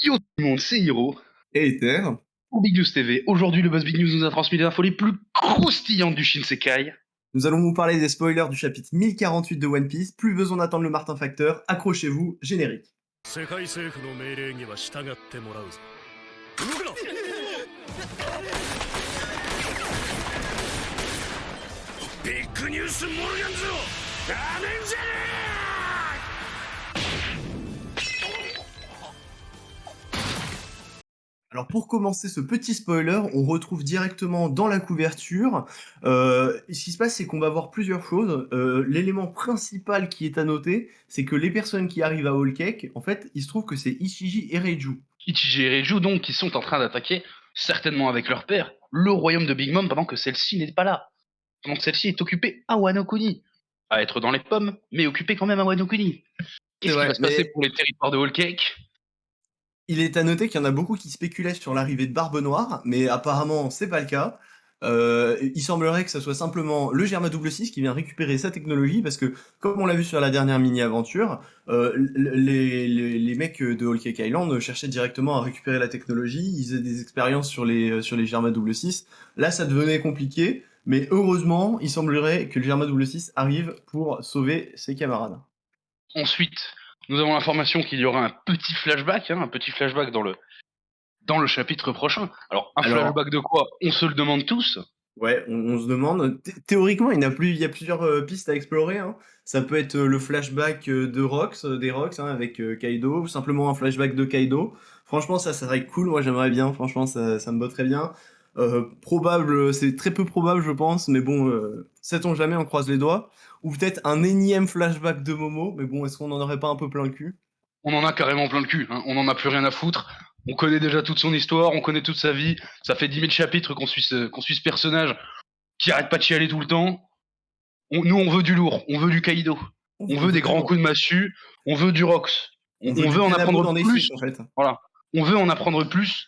Yo tout le monde, c'est Hiro Et Ether. pour Big News TV. Aujourd'hui, le Buzz Big News nous a transmis les infos les plus croustillantes du Shinsekai. Nous allons vous parler des spoilers du chapitre 1048 de One Piece. Plus besoin d'attendre le Martin Facteur. Accrochez-vous, générique. 世界政府の命令には従ってもらうぞ動くなビッグニュースモルガンズをなめんじゃねAlors pour commencer ce petit spoiler, on retrouve directement dans la couverture. Ce qui se passe, c'est qu'on va voir plusieurs choses. L'élément principal qui est à noter, c'est que les personnes qui arrivent à Whole Cake, en fait, il se trouve que c'est Ichiji et Reiju. Ichiji et Reiju, donc, qui sont en train d'attaquer, certainement avec leur père, le royaume de Big Mom pendant que celle-ci n'est pas là. Pendant que celle-ci est occupée à Wano Kuni. À être dans les pommes, mais occupée quand même à Wano Kuni. C'est Qu'est-ce qui vrai, va se passer pour les territoires de Whole Cake? il est à noter qu'il y en a beaucoup qui spéculaient sur l'arrivée de Barbe Noire, mais apparemment c'est pas le cas. Il semblerait que ce soit simplement le Germa 6 qui vient récupérer sa technologie, parce que comme on l'a vu sur la dernière mini-aventure, les mecs de Whole Cake Island cherchaient directement à récupérer la technologie, ils faisaient des expériences sur les Germa 6. Là ça devenait compliqué, mais heureusement il semblerait que le Germa 6 arrive pour sauver ses camarades. Ensuite, nous avons l'information qu'il y aura un petit flashback dans le chapitre prochain. Alors, un Alors, flashback de quoi? On se le demande tous. ouais, on se demande. Théoriquement, il y a plusieurs pistes à explorer, hein. Ça peut être le flashback de Rox, des Rox, hein, avec Kaido, ou simplement un flashback de Kaido. Franchement, ça serait cool. Moi, j'aimerais bien. Franchement, ça me botterait bien. Probable, c'est très peu probable, je pense, mais bon, sait-on jamais, on croise les doigts. Ou peut-être un énième flashback de Momo, mais bon, est-ce qu'on en aurait pas un peu plein le cul? On en a carrément plein le cul, hein. On en a plus rien à foutre. On connaît déjà toute son histoire, on connaît toute sa vie. Ça fait 10 000 chapitres qu'on suit ce personnage qui arrête pas de chialer tout le temps. Nous, on veut du lourd, on veut du Kaido. On On veut veut des du grands lourd. coups de massue, on veut du Rox. On veut On du veut en Kanabo apprendre dans les plus. frites, en fait. Voilà. On veut en apprendre plus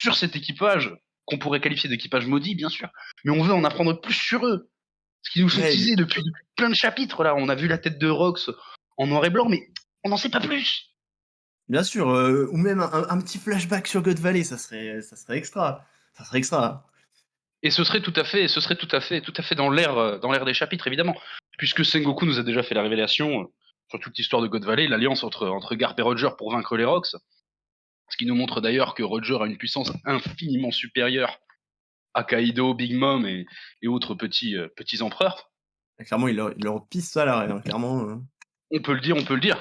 sur cet équipage, qu'on pourrait qualifier d'équipage maudit, bien sûr. Mais on veut en apprendre plus sur eux. Ce qui nous sont Ouais, teasés depuis plein de chapitres, là. On a vu la tête de Rox en noir et blanc, mais on n'en sait pas plus. bien sûr, ou même un petit flashback sur God Valley, ça serait extra. Ça serait extra. Et tout à fait dans l'air des chapitres, évidemment. Puisque Sengoku nous a déjà fait la révélation sur toute l'histoire de God Valley, l'alliance entre Garp et Roger pour vaincre les Rox. Ce qui nous montre d'ailleurs que Roger a une puissance infiniment supérieure à Kaido, Big Mom et autres petits empereurs. Clairement, il leur pisse ça là, hein, clairement. On peut le dire, on peut le dire.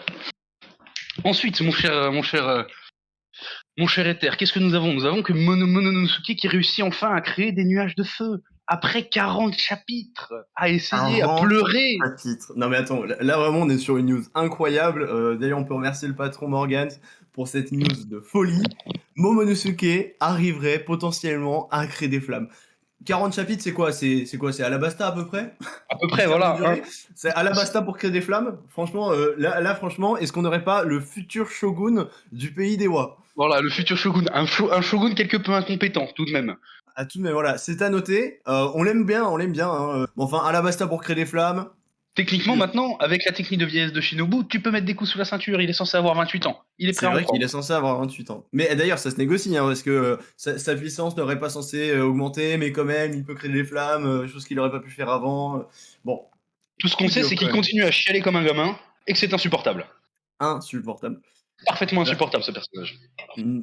Ensuite, mon cher Ether, qu'est-ce que nous avons? Nous avons que Mononosuke qui réussit enfin à créer des nuages de feu. Après 40 chapitres, à essayer, à 40 pleurer. chapitres. Non mais attends, là vraiment on est sur une news incroyable. D'ailleurs on peut remercier le patron Morgan pour cette news de folie. Momonosuke arriverait potentiellement à créer des flammes. 40 chapitres, c'est quoi? C'est quoi? C'est Alabasta à peu près? À peu En près, termes de voilà. Hein. durée? C'est Alabasta pour créer des flammes? Franchement, là franchement, est-ce qu'on n'aurait pas le futur shogun du pays des Wa? Voilà, le futur shogun. Un shogun quelque peu incompétent, tout de même. À tout de même, voilà, c'est à noter. On l'aime bien, hein. Bon, enfin, Alabasta pour créer des flammes. Techniquement, maintenant, avec la technique de vieillesse de Shinobu, tu peux mettre des coups sous la ceinture. Il est censé avoir 28 ans. Il est prêt C'est à en vrai qu'il est prendre. censé avoir 28 ans. Mais d'ailleurs, ça se négocie, hein, parce que sa puissance n'aurait pas censé augmenter, mais quand même, il peut créer des flammes, chose qu'il n'aurait pas pu faire avant. Bon, Tout ce qu'on coup sait, dur c'est quand qu'il même. continue à chialer comme un gamin et que c'est insupportable. Insupportable. Parfaitement La, insupportable, ce personnage.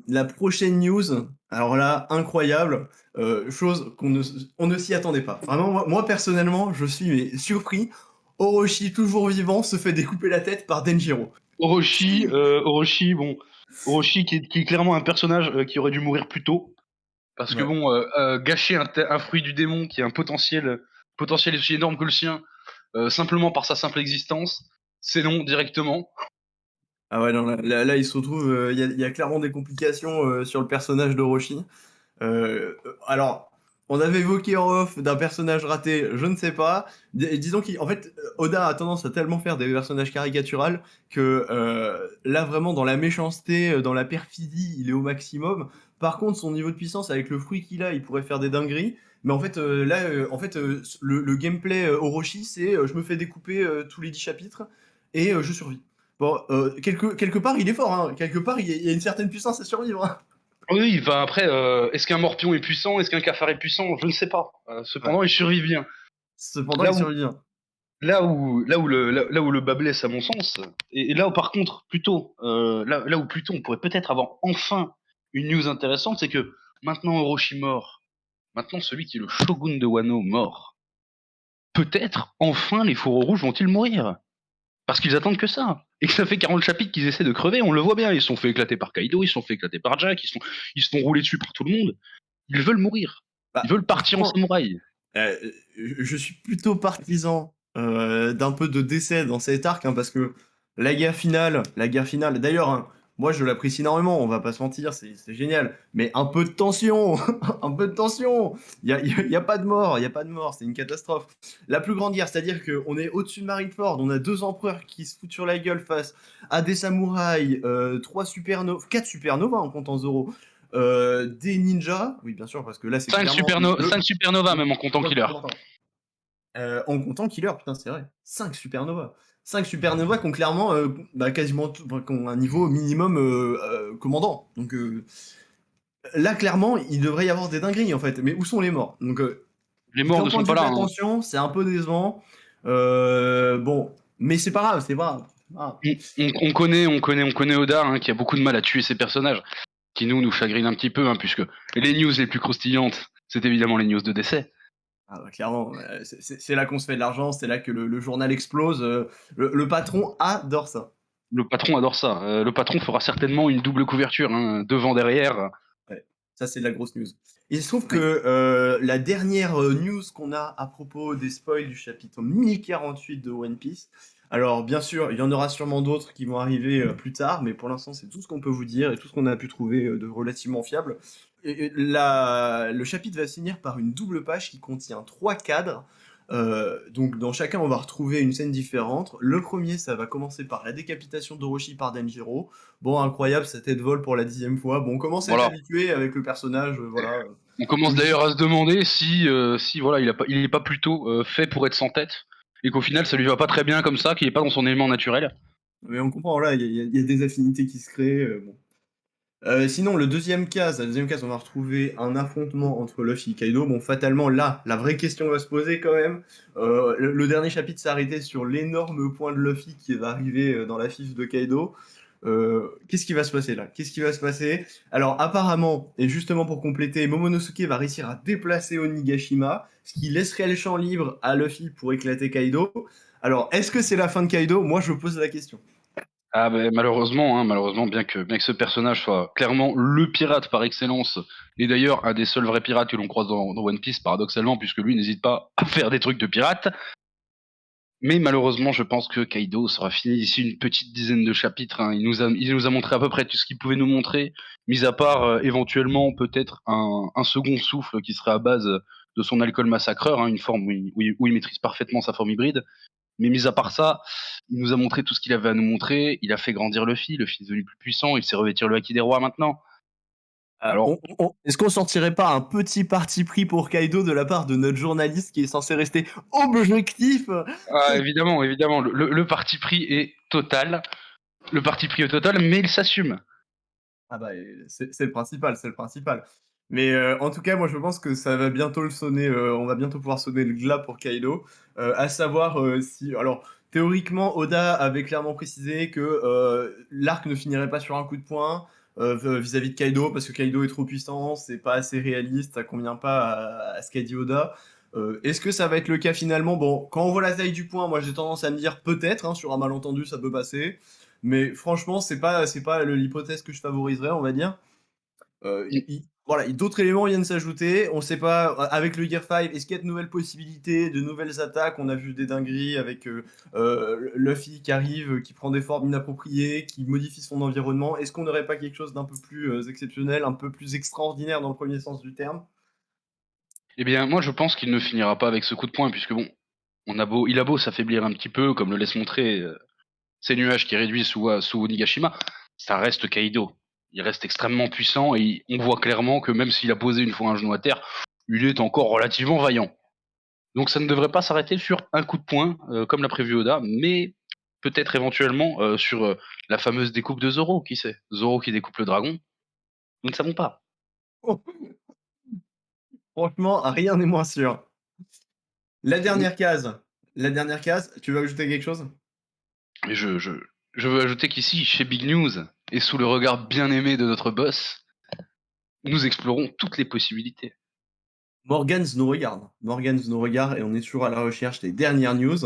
la prochaine news, alors là, incroyable, chose on ne s'y attendait pas. Vraiment, moi, personnellement, je suis surpris. Orochi, toujours vivant, se fait découper la tête par Denjiro. Orochi qui est clairement un personnage qui aurait dû mourir plus tôt. Parce que Ouais. bon, gâcher un fruit du démon qui a un potentiel aussi énorme que le sien, simplement par sa simple existence, c'est non, directement. Ah ouais, non, là, il se retrouve, il y a clairement des complications sur le personnage d'Orochi. Alors, on avait évoqué en off d'un personnage raté, je ne sais pas. Disons qu'en fait, Oda a tendance à tellement faire des personnages caricaturales que là, vraiment, dans la méchanceté, dans la perfidie, il est au maximum. Par contre, son niveau de puissance, avec le fruit qu'il a, il pourrait faire des dingueries. Mais en fait, là, le gameplay Orochi, c'est je me fais découper tous les 10 chapitres et je survis. Bon, quelque part, il est fort, hein. Quelque part, il y a une certaine puissance à survivre, hein. Oui, bah après, est-ce qu'un morpion est puissant? Est-ce qu'un cafard est puissant? Je ne sais pas. Ouais. Cependant, il survit bien. Cependant, Là il où, survit bien. là où le bas blesse à mon sens, et là où par contre, plutôt, là où plutôt on pourrait peut-être avoir enfin une news intéressante, c'est que maintenant Orochi mort, maintenant celui qui est le shogun de Wano mort, peut-être enfin les fourreaux rouges vont-ils mourir? Parce qu'ils attendent que ça. Et que ça fait 40 chapitres qu'ils essaient de crever, on le voit bien, ils se sont fait éclater par Kaido, ils se sont fait éclater par Jack, ils se font rouler dessus par tout le monde. Ils veulent mourir. Ils Bah, veulent partir en franchement, samouraï. je suis plutôt partisan d'un peu de décès dans cet arc, hein, parce que la guerre finale, d'ailleurs, hein, moi je l'apprécie énormément, on va pas se mentir, c'est génial, mais un peu de tension, un peu de tension, y a pas de mort, il y a pas de mort, c'est une catastrophe. La plus grande guerre, c'est-à-dire qu'on est au-dessus de Marineford, on a deux empereurs qui se foutent sur la gueule face à des samouraïs, quatre supernovas en comptant Zoro, des ninjas, oui bien sûr, parce que là c'est 5 clairement 5 supernovas même en comptant Killer. en comptant Killer, putain, c'est vrai. 5 supernovas. 5 supernovas qui ont clairement quasiment qui ont un niveau minimum commandant. Donc là, clairement, il devrait y avoir des dingueries en fait. Mais où sont les morts? Donc, Les morts d'un ne point sont de pas vue de là, la hein. tension, c'est un peu décevant. Bon, mais c'est pas grave, c'est pas grave. Ah. On connaît Oda, hein, qui a beaucoup de mal à tuer ses personnages, qui nous chagrine un petit peu, hein, puisque les news les plus croustillantes, c'est évidemment les news de décès. Ah bah, clairement, c'est là qu'on se fait de l'argent, c'est là que le journal explose. Le patron adore ça. Le patron adore ça. Le patron fera certainement une double couverture, hein, devant, derrière. Ouais, ça c'est de la grosse news. Il se trouve Oui. que la dernière news qu'on a à propos des spoils du chapitre 1048 de One Piece, alors bien sûr, il y en aura sûrement d'autres qui vont arriver plus tard, mais pour l'instant c'est tout ce qu'on peut vous dire et tout ce qu'on a pu trouver de relativement fiable. Le chapitre va se finir par une double page qui contient trois cadres. Donc dans chacun on va retrouver une scène différente. Le premier ça va commencer par la décapitation d'Orochi par Denjiro. Bon, incroyable, sa tête vole pour la 10e fois. Bon, on commence à être Voilà. habitué avec le personnage, voilà. On commence d'ailleurs à se demander si voilà, il est pas plutôt fait pour être sans tête, et qu'au final ça lui va pas très bien comme ça, qu'il est pas dans son élément naturel. Mais on comprend, là, il y a des affinités qui se créent. Bon. Sinon, la deuxième case, on va retrouver un affrontement entre Luffy et Kaido. Bon, fatalement, là, la vraie question va se poser quand même. Le dernier chapitre s'est arrêté sur l'énorme point de Luffy qui va arriver dans la fif de Kaido. Qu'est-ce qui va se passer là? Qu'est-ce qui va se passer? Alors apparemment, et justement pour compléter, Momonosuke va réussir à déplacer Onigashima, ce qui laisserait le champ libre à Luffy pour éclater Kaido. Alors, est-ce que c'est la fin de Kaido? Moi, je pose la question. Ah ben malheureusement, hein, malheureusement, bien que ce personnage soit clairement le pirate par excellence, et d'ailleurs un des seuls vrais pirates que l'on croise dans One Piece, paradoxalement, puisque lui n'hésite pas à faire des trucs de pirate. Mais malheureusement, je pense que Kaido sera fini d'ici une petite dizaine de chapitres, hein. Il nous a montré à peu près tout ce qu'il pouvait nous montrer, mis à part éventuellement peut-être un second souffle qui serait à base de son alcool massacreur, hein, une forme où il maîtrise parfaitement sa forme hybride. Mais mis à part ça, il nous a montré tout ce qu'il avait à nous montrer. Il a fait grandir Luffy est devenu plus puissant, il sait revêtir le haki des rois maintenant. Alors, Est-ce qu'on sortirait pas un petit parti pris pour Kaido de la part de notre journaliste qui est censé rester objectif? ah, évidemment, évidemment, le parti pris est total. Le parti pris est total, mais il s'assume. Ah bah, c'est le principal, c'est le principal. Mais en tout cas, moi, je pense que ça va bientôt le sonner, on va bientôt pouvoir sonner le glas pour Kaido. À savoir, si alors théoriquement, Oda avait clairement précisé que, l'arc ne finirait pas sur un coup de poing, vis-à-vis de Kaido, parce que Kaido est trop puissant, c'est pas assez réaliste, ça convient pas à ce qu'a dit Oda. Est-ce que ça va être le cas finalement? Bon, quand on voit la taille du poing, moi j'ai tendance à me dire peut-être, hein, sur un malentendu, ça peut passer. Mais franchement, c'est pas l'hypothèse que je favoriserais, on va dire. Voilà, d'autres éléments viennent s'ajouter. On sait pas, avec le Gear 5, est-ce qu'il y a de nouvelles possibilités, de nouvelles attaques? On a vu des dingueries avec Luffy qui arrive, qui prend des formes inappropriées, qui modifie son environnement. Est-ce qu'on n'aurait pas quelque chose d'un peu plus exceptionnel, un peu plus extraordinaire dans le premier sens du terme? Eh bien, moi, je pense qu'il ne finira pas avec ce coup de poing, puisque bon, il a beau s'affaiblir un petit peu, comme le laisse montrer ces nuages qui réduisent sous Onigashima, ça reste Kaido. Il reste extrêmement puissant et on voit clairement que même s'il a posé une fois un genou à terre, il est encore relativement vaillant. Donc ça ne devrait pas s'arrêter sur un coup de poing, comme l'a prévu Oda, mais peut-être éventuellement sur la fameuse découpe de Zoro, qui sait? Zoro qui découpe le dragon, nous ne savons pas. Franchement, rien n'est moins sûr. La dernière case. La dernière case, tu veux ajouter quelque chose? Et je veux ajouter qu'ici, chez Big News, et sous le regard bien aimé de notre boss, nous explorons toutes les possibilités. Morgans nous regarde. Morgans nous regarde et on est toujours à la recherche des dernières news.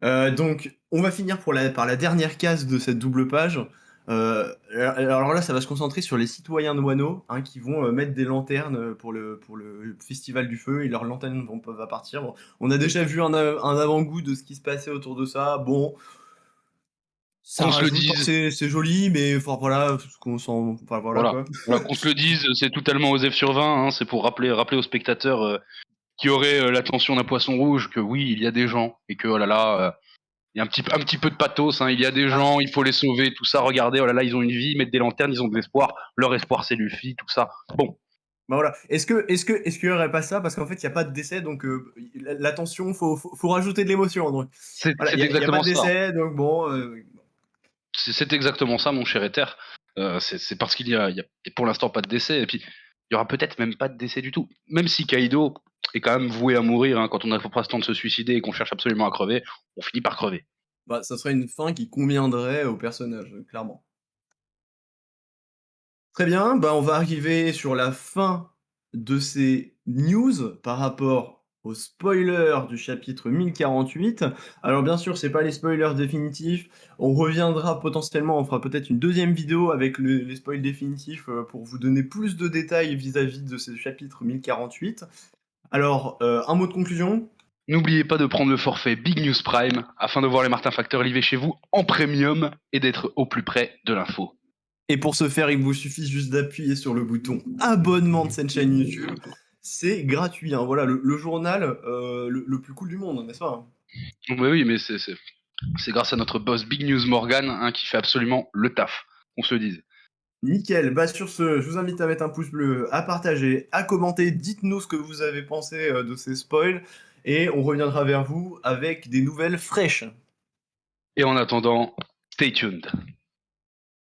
Donc, on va finir par la dernière case de cette double page. Alors là, ça va se concentrer sur les citoyens de Wano, hein, qui vont mettre des lanternes pour le Festival du Feu, et leurs lanternes va partir. Bon, on a déjà vu un avant-goût de ce qui se passait autour de ça. Bon, ça Qu'on se le rajoute, dise, c'est joli, mais enfin, voilà, enfin, voilà voilà. quoi. Voilà, qu'on se le dise, c'est totalement osef sur 20, hein, c'est pour rappeler aux spectateurs qui auraient l'attention d'un poisson rouge que oui, il y a des gens, et que oh là là, il y a un petit peu de pathos, hein, il y a des gens, il faut les sauver, tout ça, regardez, oh là là, ils ont une vie, ils mettent des lanternes, ils ont de l'espoir, leur espoir c'est Luffy, tout ça. Bon, Bah voilà. Est-ce qu'il y aurait pas ça? Parce qu'en fait, il n'y a pas de décès, donc l'attention, faut rajouter de l'émotion. Donc voilà, c'est y a pas exactement de ça. décès, donc bon. C'est exactement ça, mon cher Ether. C'est parce qu'il y a pour l'instant pas de décès, et puis il y aura peut-être même pas de décès du tout. Même si Kaido est quand même voué à mourir, hein, quand on a pas le temps de se suicider et qu'on cherche absolument à crever, on finit par crever. Bah, ça serait une fin qui conviendrait au personnage, clairement. Très bien, bah on va arriver sur la fin de ces news par rapport aux spoilers du chapitre 1048. Alors bien sûr, c'est pas les spoilers définitifs. On reviendra potentiellement, on fera peut-être une deuxième vidéo avec les spoils définitifs pour vous donner plus de détails vis-à-vis de ce chapitre 1048. Alors, un mot de conclusion? N'oubliez pas de prendre le forfait Big News Prime afin de voir les Martin Factor livrés chez vous en premium et d'être au plus près de l'info. Et pour ce faire, il vous suffit juste d'appuyer sur le bouton abonnement de cette chaîne YouTube. C'est gratuit, hein. Voilà, le journal le plus cool du monde, n'est-ce pas? Donc, bah oui, mais c'est grâce à notre boss Big News Morgan, hein, qui fait absolument le taf, qu'on se le dise. Nickel. Bah sur ce, je vous invite à mettre un pouce bleu, à partager, à commenter. Dites-nous ce que vous avez pensé de ces spoils. Et on reviendra vers vous avec des nouvelles fraîches. Et en attendant, stay tuned.